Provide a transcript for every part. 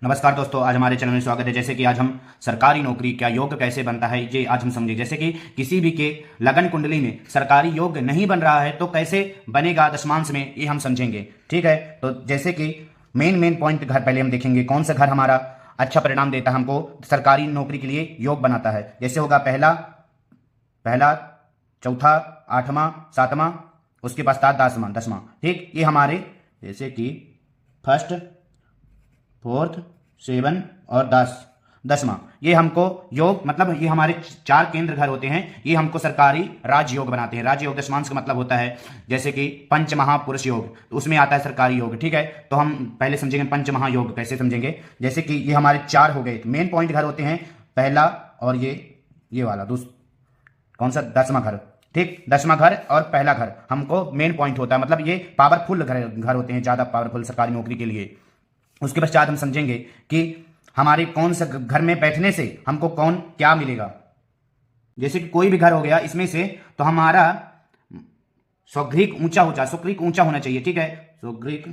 नमस्कार दोस्तों, आज हमारे चैनल में स्वागत है। जैसे कि आज हम सरकारी नौकरी क्या योग कैसे बनता है ये आज हम समझे। जैसे कि किसी भी के लगन कुंडली में सरकारी योग नहीं बन रहा है तो कैसे बनेगा दशमांश में, ये हम समझेंगे। ठीक है, तो जैसे कि मेन पॉइंट घर पहले हम देखेंगे कौन सा घर हमारा अच्छा परिणाम देता है, हमको सरकारी नौकरी के लिए योग बनाता है। जैसे होगा पहला, चौथा, आठवां, सातवां, उसके पश्चात दसवां। ठीक, ये हमारे जैसे कि फर्स्ट, फोर्थ, 7 और 10वां, ये हमको योग मतलब ये हमारे 4 केंद्र घर होते हैं। ये हमको सरकारी राजयोग बनाते हैं। राजयोग दशमांश का मतलब होता है जैसे कि पंच महापुरुष योग, तो उसमें आता है सरकारी योग। ठीक है, तो हम पहले समझेंगे पंच महायोग कैसे समझेंगे। जैसे कि ये हमारे 4 हो गए मेन पॉइंट घर होते हैं, पहला और ये वाला कौन सा 10वां घर। ठीक, 10वां घर और पहला घर हमको मेन पॉइंट होता है, मतलब ये पावरफुल घर होते हैं, ज्यादा पावरफुल सरकारी नौकरी के लिए। उसके पश्चात हम समझेंगे कि हमारे कौन से घर में बैठने से हमको कौन क्या मिलेगा। जैसे कि कोई भी घर हो गया इसमें से, तो हमारा स्वगृह ऊंचा होना चाहिए। ठीक है, स्वगृह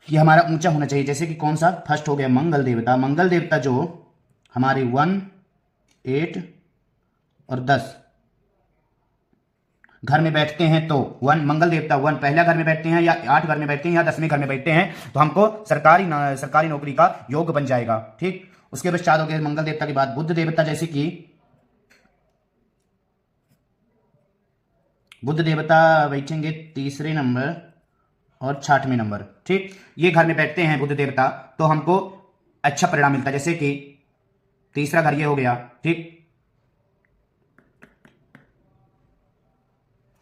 ये हमारा ऊंचा होना चाहिए। जैसे कि कौन सा फर्स्ट हो गया मंगल देवता जो हमारे 1, 8 और 10 घर में बैठते हैं, तो मंगल देवता 1 पहला घर में बैठते हैं या 8 घर में बैठते हैं या 10वें घर में बैठते हैं, तो हमको सरकारी नौकरी का योग बन जाएगा। ठीक, उसके पश्चात हो गया मंगल देवता के बाद बुध देवता। जैसे कि बुध देवता बैठेंगे 3रे नंबर और 6वें नंबर। ठीक, ये घर में बैठते हैं बुध देवता, तो हमको अच्छा परिणाम मिलता है। जैसे कि तीसरा घर ये हो गया। ठीक,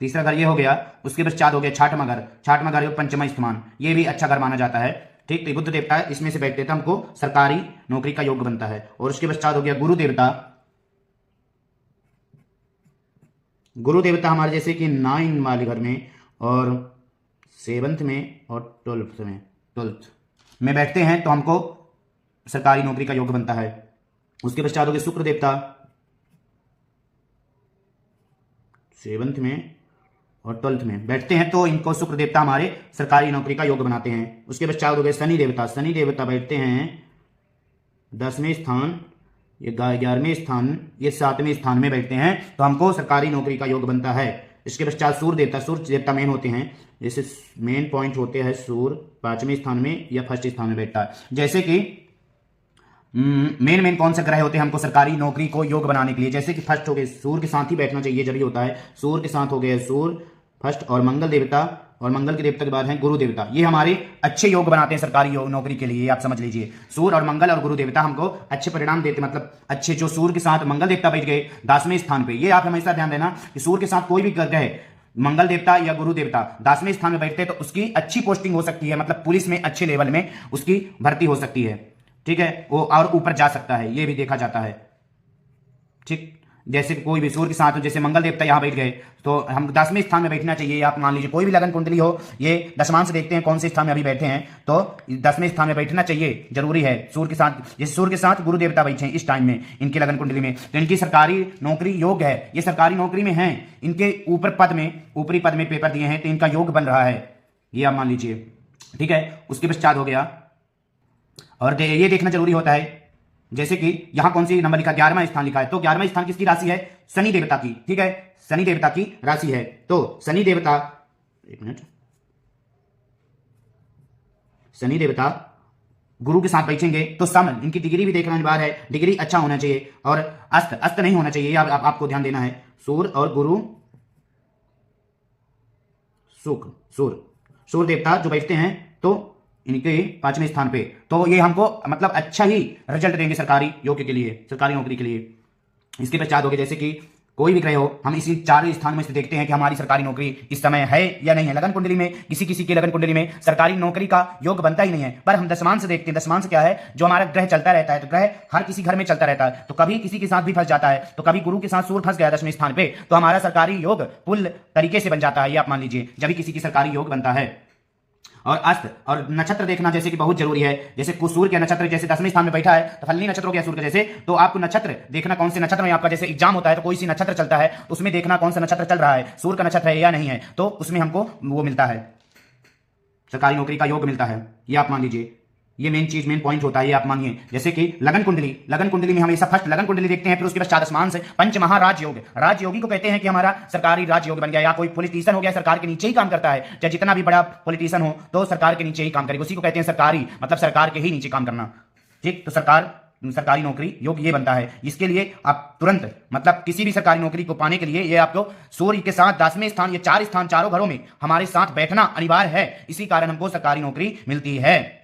तीसरा घर ये हो गया। उसके पश्चात हो गया 6वां घर पंचमा स्थान, ये भी अच्छा घर माना जाता है। ठीक, तो बुध देवता इसमें से बैठते तो हमको सरकारी नौकरी का योग बनता है। और उसके पश्चात हो गया गुरु देवता हमारे जैसे कि 9 वाले घर में और 7th में और 12th में बैठते हैं, तो हमको सरकारी नौकरी का योग बनता है। उसके पश्चात हो गए शुक्र देवता 7th में और 12th में बैठते हैं, तो इनको शुक्र देवता हमारे सरकारी नौकरी का योग बनाते हैं। उसके पश्चात हो गए शनि देवता बैठते हैं 10वें स्थान, ये 11वें स्थान, ये 7वें स्थान में बैठते हैं, तो हमको सरकारी नौकरी का योग बनता है। इसके पश्चात सूर्य देवता मेन होते हैं, जैसे मेन पॉइंट होते हैं सूर्य 5वें स्थान में या फर्स्ट स्थान में बैठता है। जैसे कि मेन कौन से ग्रह होते हैं हमको सरकारी नौकरी को योग बनाने के लिए। जैसे कि फर्स्ट हो गए सूर्य के साथ ही बैठना चाहिए, जब भी होता है सूर्य के साथ हो गए सूर्य फर्स्ट, और मंगल देवता, और मंगल के देवता के बाद हैं गुरु देवता। ये हमारे अच्छे योग बनाते हैं सरकारी नौकरी के लिए, आप समझ लीजिए। सूर्य और मंगल और गुरु देवता हमको अच्छे परिणाम देते, मतलब अच्छे। जो सूर्य के साथ मंगल देवता बैठ गए 10वें स्थान पे, ये आप हमेशा ध्यान देना कि सूर्य के साथ कोई भी ग्रह मंगल देवता या गुरु देवता 10वें स्थान में बैठते हैं, तो उसकी अच्छी पोस्टिंग हो सकती है, मतलब पुलिस में अच्छे लेवल में उसकी भर्ती हो सकती है। ठीक है, वो और ऊपर जा सकता है, ये भी देखा जाता है। ठीक, जैसे कोई भी सूर्य के साथ, जैसे मंगल देवता यहां बैठ गए, तो हम 10वें स्थान में बैठना चाहिए। आप मान लीजिए कोई भी लगन कुंडली हो, ये दशमांश देखते हैं कौन से स्थान में अभी बैठे हैं, तो 10वें स्थान में बैठना चाहिए, जरूरी है। सूर्य के साथ, जैसे सूर्य के साथ गुरु देवता बैठे हैं इस टाइम में इनके लगन कुंडली में, तो इनकी सरकारी नौकरी योग है, ये सरकारी नौकरी में है, इनके ऊपरी पद में पेपर दिए हैं, तो इनका योग बन रहा है, ये आप मान लीजिए। ठीक है, उसके पश्चात हो गया, और ये देखना जरूरी होता है, जैसे कि यहां कौन सी नंबर लिखा, 11वां स्थान लिखा है, तो 11वां स्थान किसकी राशि है, शनि देवता की। ठीक है, शनि देवता की राशि है, तो शनि देवता गुरु के साथ बैठेंगे, तो सम, इनकी डिग्री भी देखना अनिवार्य है, डिग्री अच्छा होना चाहिए, और अस्त नहीं होना चाहिए, आपको ध्यान देना है। सूर्य और गुरु सूर्य देवता जो बैठते हैं, तो इनके 5वें स्थान पे, तो ये हमको मतलब अच्छा ही रिजल्ट देंगे सरकारी योग के लिए, सरकारी नौकरी के लिए। इसके पश्चात हो गए जैसे कि कोई भी ग्रह हो, हम इसी 4 स्थान में से देखते हैं कि हमारी सरकारी नौकरी इस समय है या नहीं है। लगन कुंडली में किसी की लगन कुंडली में सरकारी नौकरी का योग बनता ही नहीं है, पर हम दशमांश देखते हैं। दशमांश क्या है, जो हमारा ग्रह चलता रहता है, तो ग्रह हर किसी घर में चलता रहता है, तो कभी किसी के साथ भी फंस जाता है, तो कभी गुरु के साथ सूर्य फंस गया 10वें स्थान पे, तो हमारा सरकारी योग पुल तरीके से बन जाता है, ये आप मान लीजिए, जब भी किसी की सरकारी योग बनता है। और अस्त और नक्षत्र देखना जैसे कि बहुत जरूरी है। जैसे सूर्य के नक्षत्र जैसे 10वें स्थान में बैठा है तो फलनी नक्षत्रों के सूर्य के जैसे, तो आपको नक्षत्र देखना कौन से नक्षत्र में आपका जैसे एग्जाम होता है तो कोई सी नक्षत्र चलता है उसमें देखना कौन सा नक्षत्र चल रहा है, सूर्य का नक्षत्र है या नहीं है, तो उसमें हमको वो मिलता है, सरकारी नौकरी का योग मिलता है। ये आप मान लीजिए, ये मेन चीज मेन पॉइंट होता है, ये आप मानिए। जैसे कि लगन कुंडली में हमेशा फर्स्ट लगन कुंडली देखते हैं, फिर उसके बाद चादस्मान से पंच महाराज योग। राजयोगी को कहते हैं कि हमारा सरकारी राजयोग बन गया, या कोई पॉलिटिशियन हो गया सरकार के नीचे ही काम करता है, चाहे जितना भी बड़ा पॉलिटिशियन हो तो सरकार के नीचे ही काम करेगा, उसी को कहते हैं सरकारी, मतलब सरकार के ही नीचे काम करना। ठीक, तो सरकारी नौकरी योग ये बनता है। इसके लिए आप तुरंत मतलब किसी भी सरकारी नौकरी को पाने के लिए ये आपको सूर्य के साथ 10वें स्थान, ये 4 स्थान चारों घरों में हमारे साथ बैठना अनिवार्य है, इसी कारण हमको सरकारी नौकरी मिलती है।